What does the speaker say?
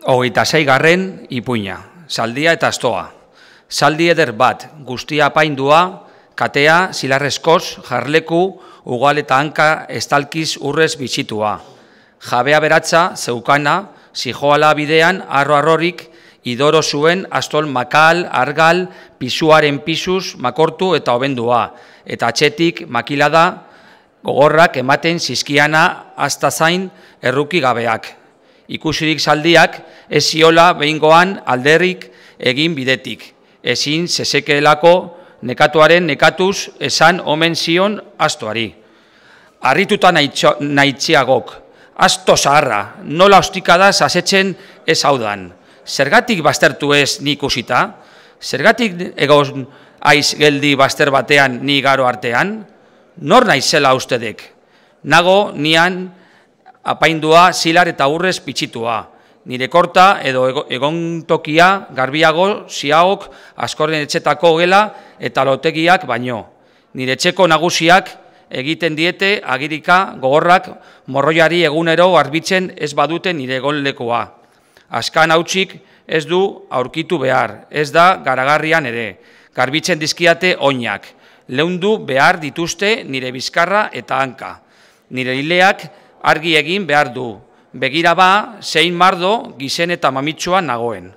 26. ipuina, zaldia eta astoa. Zaldi eder bat, guztia apaindua, katea, zilarrezkoz, jarleku, ugal eta hanka estalkiz urrez bitxitua. Jabea beratza, zeukana, zijoala bidean, arro-arrorik, idoro zuen, astol makal, argal, pisuaren pisuz, makortu eta obendua. Eta atxetik, makilada, gogorrak ematen zizkiana, hasta zain, erruki gabeak. Ikusirik zaldiak, ez ziola behingoan alderrik egin bidetik. Ezin zezekelako nekatuaren nekatuz esan omen zion astoari. Arrituta naitziagok, asto zaharra, nola ostikadaz asetzen ez haudan. Zergatik baztertu ez ni ikusita? Zergatik egon aiz geldi bazter batean ni garo artean? Nor naizela ustedek? Nago nian apaindua zilar eta urrez pitxitua. Nire korta edo egontokia garbiago ziaok askorren etxetako gela eta lotegiak baino. Nire etxeko nagusiak egiten diete agirika gogorrak morroiari egunero garbitzen ez badute nire egonlekoa. Askan hautsik ez du aurkitu behar, ez da garagarrian ere. Garbitzen dizkiate oinak. Leundu behar dituzte nire bizkarra eta hanka. Nire hileak argi egin behar du. Begira ba, zein mardo gizen eta mamitsuan nagoen.